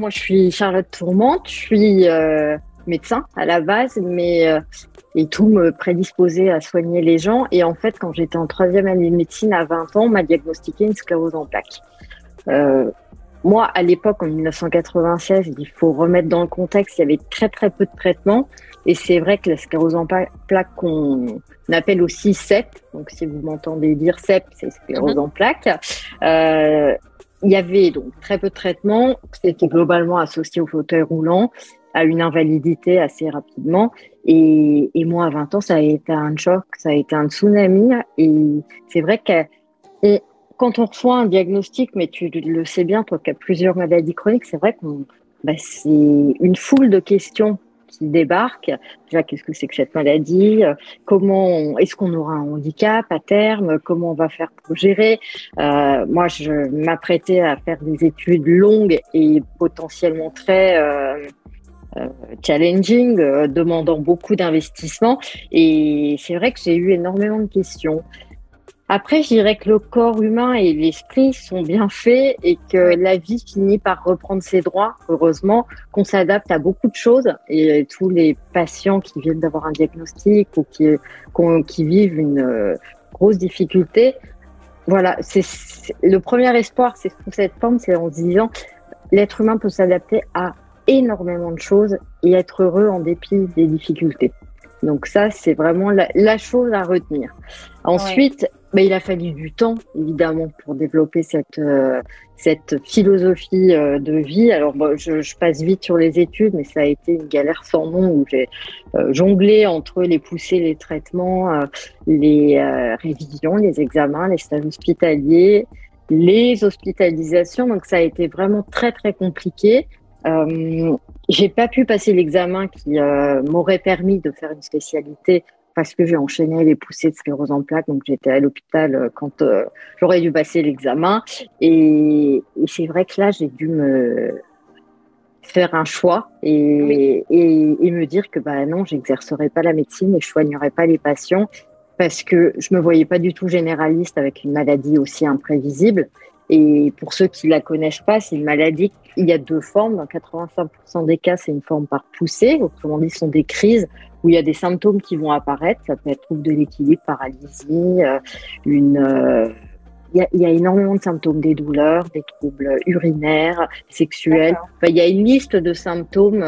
moi je suis Charlotte Tourmente, je suis médecin à la base, mais et tout me prédisposait à soigner les gens. Et en fait, quand j'étais en troisième année de médecine à 20 ans, on m'a diagnostiqué une sclérose en plaques. Euh, Moi, à l'époque, en 1996, il faut remettre dans le contexte, il y avait très très peu de traitements. Et c'est vrai que la sclérose en plaques qu'on appelle aussi CEP, donc si vous m'entendez dire CEP, c'est sclérose Mhm. en plaques, euh, il y avait donc très peu de traitements. C'était globalement associé au fauteuil roulant, à une invalidité assez rapidement. Et moi, à 20 ans, ça a été un choc, ça a été un tsunami. Et c'est vrai que on- quand on reçoit un diagnostic, mais tu le sais bien, toi qui as plusieurs maladies chroniques, c'est vrai qu'on, c'est une foule de questions qui débarquent. Déjà, qu'est-ce que c'est que cette maladie? Est-ce qu'on aura un handicap à terme? Comment on va faire pour gérer? Moi, je m'apprêtais à faire des études longues et potentiellement très challenging, demandant beaucoup d'investissement. Et c'est vrai que j'ai eu énormément de questions. Après, je dirais que le corps humain et l'esprit sont bien faits et que Oui. la vie finit par reprendre ses droits, heureusement, qu'on s'adapte à beaucoup de choses. Et tous les patients qui viennent d'avoir un diagnostic ou qui vivent une grosse difficulté, voilà, le premier espoir, c'est sous cette forme, c'est en se disant, l'être humain peut s'adapter à énormément de choses et être heureux en dépit des difficultés. Donc ça, c'est vraiment la chose à retenir. Oui. Ensuite, il a fallu du temps, évidemment, pour développer cette philosophie de vie. Alors, bon, je passe vite sur les études, mais ça a été une galère sans nom où j'ai jonglé entre les poussées, les traitements, les révisions, les examens, les stages hospitaliers, les hospitalisations. Donc, ça a été vraiment très, très compliqué. Euh, j'ai pas pu passer l'examen qui m'aurait permis de faire une spécialité parce que j'ai enchaîné les poussées de sclérose en plaques, donc j'étais à l'hôpital quand j'aurais dû passer l'examen. Et c'est vrai que là, j'ai dû me faire un choix Oui. et me dire que bah non, j'exercerai pas la médecine et je soignerai pas les patients parce que je me voyais pas du tout généraliste avec une maladie aussi imprévisible. Et pour ceux qui la connaissent pas, c'est une maladie, il y a deux formes. Dans 85% des cas, c'est une forme par poussée. Autrement dit, ce sont des crises où il y a des symptômes qui vont apparaître. Ça peut être trouble de l'équilibre, paralysie, une, il y a énormément de symptômes, des douleurs, des troubles urinaires, sexuels. D'accord. Enfin, il y a une liste de symptômes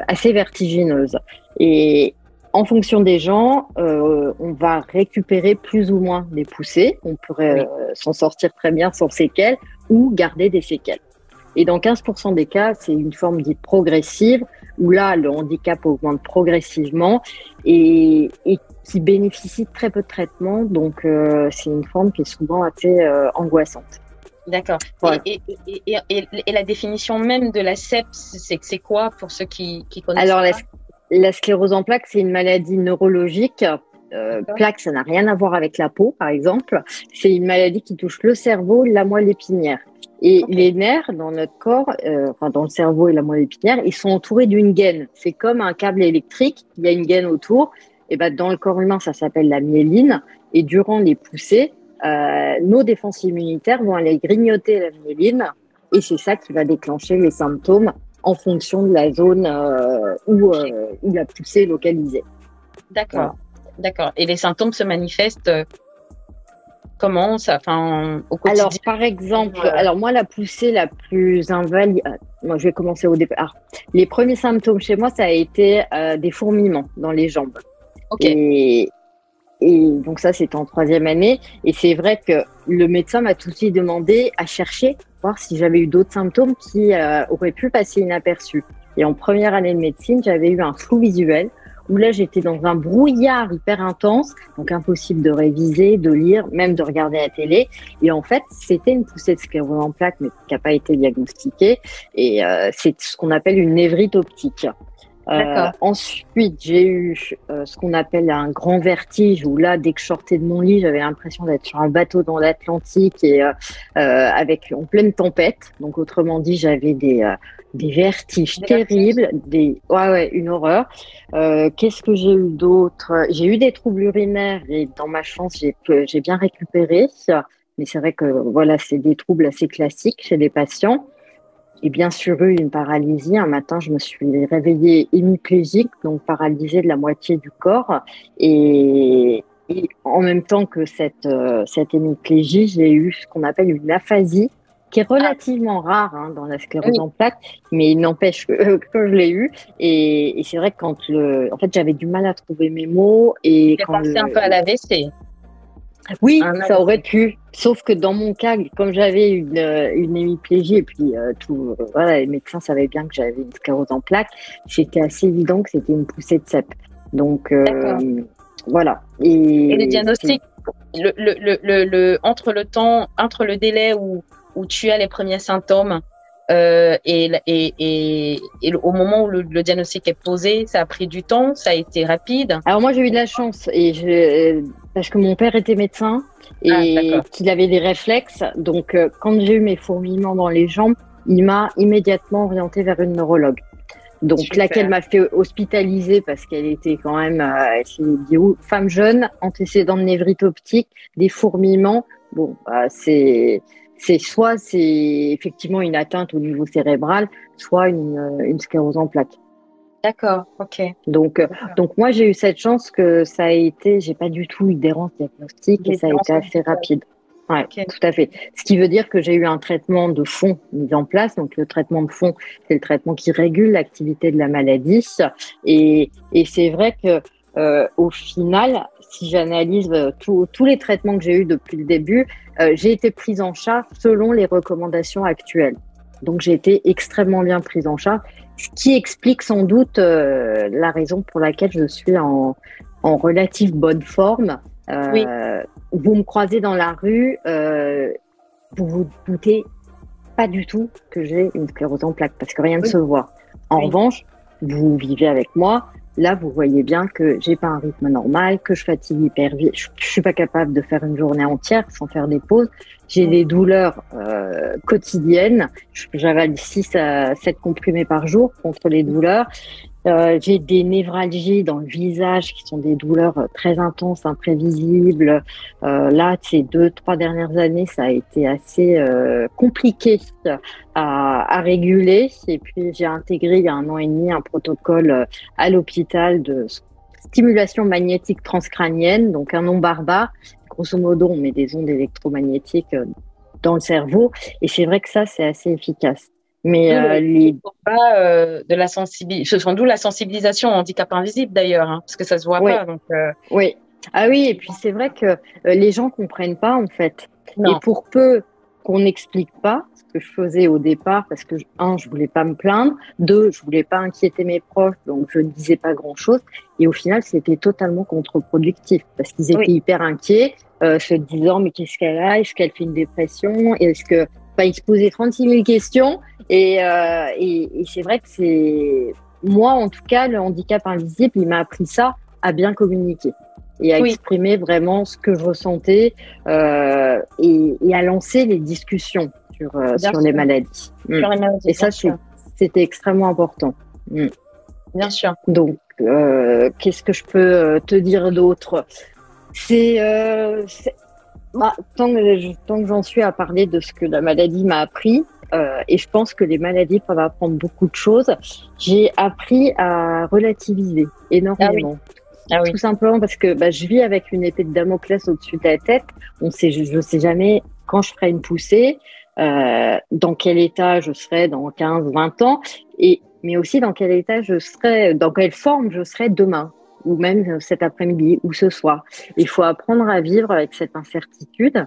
assez vertigineuse. Et en fonction des gens, on va récupérer plus ou moins des poussées. On pourrait Oui. s'en sortir très bien sans séquelles ou garder des séquelles. Et dans 15% des cas, c'est une forme dite progressive, où là, le handicap augmente progressivement et qui bénéficie de très peu de traitement. Donc, c'est une forme qui est souvent assez angoissante. D'accord. Voilà. Et la définition même de la CEP, c'est quoi pour ceux qui connaissent Alors, pas? la sclérose en plaques, c'est une maladie neurologique. D'accord. Plaques, ça n'a rien à voir avec la peau, par exemple. C'est une maladie qui touche le cerveau, la moelle épinière. Et Ok. les nerfs dans notre corps, enfin dans le cerveau et la moelle épinière, ils sont entourés d'une gaine. C'est comme un câble électrique, il y a une gaine autour. Et ben, dans le corps humain, ça s'appelle la myéline. Et durant les poussées, nos défenses immunitaires vont aller grignoter la myéline. Et c'est ça qui va déclencher les symptômes en fonction de la zone Ok. où la poussée est localisée. D'accord. Voilà. D'accord. Et les symptômes se manifestent comment ça, enfin, au Alors, quotidien? par exemple, alors moi, la poussée la plus invalide, moi, je vais commencer au départ. Les premiers symptômes chez moi, ça a été des fourmillements dans les jambes. Ok. Et, et donc ça, c'était en troisième année. Et c'est vrai que le médecin m'a tout de suite demandé à chercher, voir si j'avais eu d'autres symptômes qui auraient pu passer inaperçus. Et en première année de médecine, j'avais eu un flou visuel où là, j'étais dans un brouillard hyper intense, donc impossible de réviser, de lire, même de regarder la télé. Et en fait, c'était une poussée de sclérose en plaques, mais qui n'a pas été diagnostiquée. Et c'est ce qu'on appelle une névrite optique. D'accord. Ensuite, j'ai eu ce qu'on appelle un grand vertige, où là, dès que je sortais de mon lit, j'avais l'impression d'être sur un bateau dans l'Atlantique et avec en pleine tempête. Donc, autrement dit, j'avais des vertiges Des vertiges? terribles, ouais, une horreur. Qu'est-ce que j'ai eu d'autre? J'ai eu des troubles urinaires et dans ma chance, j'ai bien récupéré. Mais c'est vrai que voilà, c'est des troubles assez classiques chez les patients. et bien sûr eu une paralysie. Un matin, je me suis réveillée hémiplégique, donc paralysée de la moitié du corps. Et en même temps que cette hémiplégie, j'ai eu ce qu'on appelle une aphasie, qui est Ah, relativement rare dans la sclérose oui, en plaques, mais il n'empêche que je l'ai eu. Et c'est vrai que en fait, j'avais du mal à trouver mes mots. Et j'ai quand pensé un peu à l'AVC. oui, Un ça aurait AVC. pu. Sauf que dans mon cas, comme j'avais une hémiplégie et puis voilà, les médecins savaient bien que j'avais une sclérose en plaques, c'était assez évident que c'était une poussée de cèpe. Donc D'accord. voilà. Et le Et diagnostic, entre le délai où tu as les premiers symptômes au moment où le diagnostic est posé, ça a pris du temps, ça a été rapide. alors moi j'ai eu de la chance parce que mon père était médecin Ah, et d'accord. qu'il avait des réflexes. Donc quand j'ai eu mes fourmillements dans les jambes, il m'a immédiatement orientée vers une neurologue. Donc, laquelle Super. m'a fait hospitaliser parce qu'elle était quand même, elle s'est dit, femme jeune, antécédent de névrite optique, des fourmillements. Bon, c'est effectivement une atteinte au niveau cérébral, soit une sclérose en plaques. D'accord, ok. Donc, euh, D'accord. donc moi, j'ai eu cette chance que ça a été, j'ai pas du tout eu d'errance diagnostique et Des ça a été différences assez médicales. rapide. Ouais, Ok. tout à fait. Ce qui veut dire que j'ai eu un traitement de fond mis en place. Donc, le traitement de fond, c'est le traitement qui régule l'activité de la maladie. Et c'est vrai que, au final, si j'analyse tous les traitements que j'ai eus depuis le début, j'ai été prise en charge selon les recommandations actuelles. Donc, j'ai été extrêmement bien prise en charge, ce qui explique sans doute la raison pour laquelle je suis en relative bonne forme. Oui, Vous me croisez dans la rue, vous vous doutez pas du tout que j'ai une sclérose en plaques parce que rien ne oui, se voit. En oui. revanche, vous vivez avec moi. Là, vous voyez bien que j'ai pas un rythme normal, que je fatigue hyper vite. Je suis pas capable de faire une journée entière sans faire des pauses. J'ai Mm. des douleurs quotidiennes. J'avale 6 à 7 comprimés par jour contre les douleurs. J'ai des névralgies dans le visage qui sont des douleurs très intenses, imprévisibles. Là, ces 2, 3 dernières années, ça a été assez compliqué à réguler. Et puis, j'ai intégré il y a 1 an et demi un protocole à l'hôpital de stimulation magnétique transcrânienne, donc un nom barbare. Grosso modo, on met des ondes électromagnétiques dans le cerveau. Et c'est vrai que ça, c'est assez efficace. Mais D'où le les combat de la sensibilisation. D'où la sensibilisation au handicap invisible d'ailleurs, hein, parce que ça se voit Oui, pas. Donc, oui. Ah oui, et puis c'est vrai que les gens comprennent pas en fait. Et non. pour peu qu'on n'explique pas ce que je faisais au départ, parce que je voulais pas me plaindre, deux, je voulais pas inquiéter mes proches, donc je ne disais pas grand-chose. Et au final, c'était totalement contre-productif parce qu'ils Oui, étaient hyper inquiets, se disant mais qu'est-ce qu'elle a, est-ce qu'elle fait une dépression, est-ce que, enfin, ils se posaient 36 000 questions. Et c'est vrai que c'est moi en tout cas le handicap invisible, il m'a appris ça à bien communiquer et à oui, exprimer vraiment ce que je ressentais et à lancer les discussions bien sur les sûr. maladies. Sur les Et maladies, bien ça, sûr. c'était extrêmement important. Bien sûr. Donc, qu'est-ce que je peux te dire d'autre? C'est, tant que j'en suis à parler de ce que la maladie m'a appris, et je pense que les maladies peuvent apprendre beaucoup de choses, j'ai appris à relativiser Ah oui, énormément. ah oui. Tout simplement parce que je vis avec une épée de Damoclès au-dessus de la tête. Je ne sais jamais quand je ferai une poussée, dans quel état je serai dans 15, 20 ans, mais aussi dans quel état je serai, dans quelle forme je serai demain, ou même cet après-midi, ou ce soir. Il faut apprendre à vivre avec cette incertitude.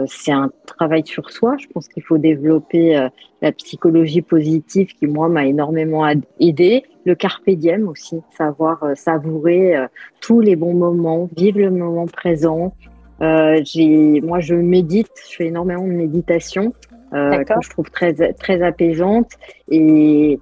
C'est un travail sur soi. Je pense qu'il faut développer la psychologie positive qui, moi, m'a énormément aidé. Le carpe diem aussi, savoir savourer tous les bons moments, vivre le moment présent. Moi, je médite, je fais énormément de méditation que D'accord. je trouve très, très apaisante. Et,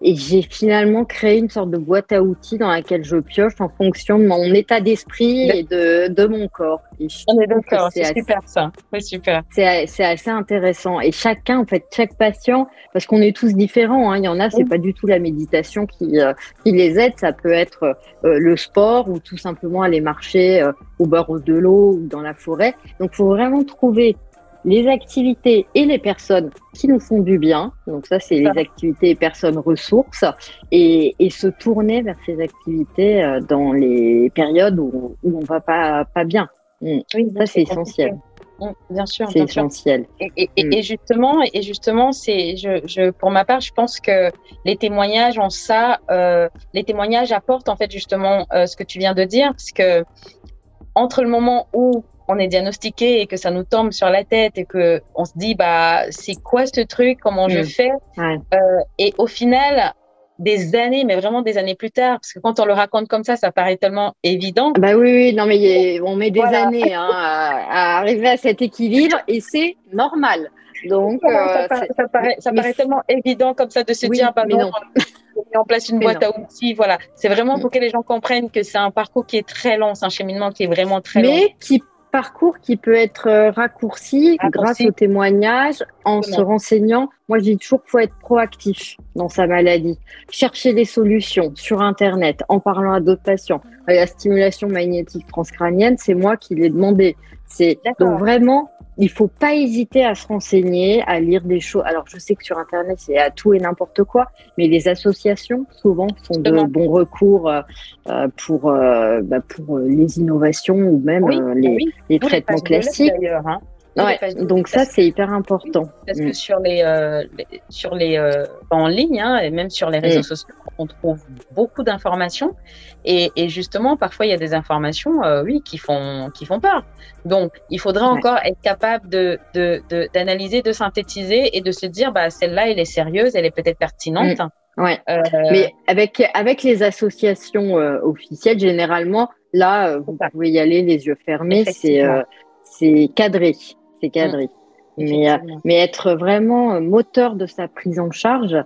et j'ai finalement créé une sorte de boîte à outils dans laquelle je pioche en fonction de mon état d'esprit et de mon corps. Et je On est trouve que d'accord, c'est super ça. C'est super. c'est assez intéressant. Et chacun, en fait, chaque patient, parce qu'on est tous différents, hein, il y en a, c'est Oui, pas du tout la méditation qui les aide. Ça peut être le sport ou tout simplement aller marcher au bord de l'eau ou dans la forêt. Donc, il faut vraiment trouver les activités et les personnes qui nous font du bien. Donc ça, c'est les activités et personnes ressources. Et se tourner vers ces activités dans les périodes où on va pas bien. Oui, ça, c'est essentiel. Bien sûr, c'est essentiel. Et justement, pour ma part, je pense que les témoignages ont ça. Les témoignages apportent en fait justement ce que tu viens de dire, parce que entre le moment où on est diagnostiqué et que ça nous tombe sur la tête et que on se dit bah c'est quoi ce truc, comment je fais, et au final des années, mais vraiment des années plus tard, parce que quand on le raconte comme ça paraît tellement évident. Bah oui, non mais on met des années à arriver à cet équilibre et c'est normal. Donc ça paraît tellement évident comme ça de se dire bah non. On met en place une boîte à outils, voilà. C'est vraiment pour que les gens comprennent que c'est un parcours qui est très long, c'est un cheminement qui est vraiment très long. Mais parcours qui peut être raccourci grâce aux témoignages, en se renseignant. Moi, je dis toujours qu'il faut être proactif dans sa maladie. Chercher des solutions sur Internet, en parlant à d'autres patients. La stimulation magnétique transcrânienne, c'est moi qui l'ai demandé. Donc vraiment, il faut pas hésiter à se renseigner, à lire des choses. Alors, je sais que sur Internet, c'est à tout et n'importe quoi, mais les associations, souvent, sont de bons recours pour les innovations ou même les traitements classiques. Donc ça, c'est hyper important. Parce que en ligne et même sur les réseaux sociaux, on trouve beaucoup d'informations et justement, parfois, il y a des informations, qui font peur. Donc, il faudra encore être capable d'analyser, de synthétiser et de se dire, bah, celle-là, elle est sérieuse, elle est peut-être pertinente. Mais avec les associations officielles, généralement, là, vous pouvez y aller les yeux fermés, c'est cadré. C'est cadré. Mais être vraiment moteur de sa prise en charge,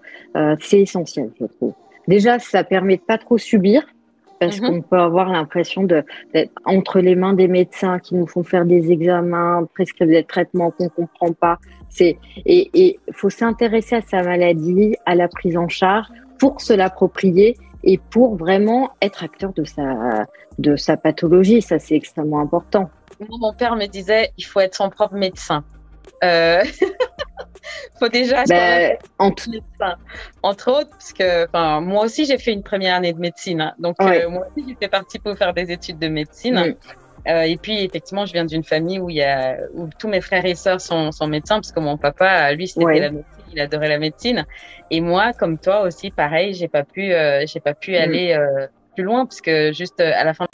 c'est essentiel, je trouve. Déjà, ça permet de pas trop subir, parce qu'on peut avoir l'impression d'être entre les mains des médecins qui nous font faire des examens, prescrire des traitements qu'on comprend pas. Et faut s'intéresser à sa maladie, à la prise en charge, pour se l'approprier et pour vraiment être acteur de sa pathologie. Ça, c'est extrêmement important. Mon père me disait, il faut être son propre médecin. Faut déjà être médecin. Entre autres, parce que moi aussi, j'ai fait une première année de médecine. Donc, moi aussi, j'étais partie pour faire des études de médecine. Et puis, effectivement, je viens d'une famille où tous mes frères et sœurs sont médecins, parce que mon papa, lui, c'était la médecine. Il adorait la médecine. Et moi, comme toi aussi, pareil, j'ai pas pu aller plus loin, parce que juste à la fin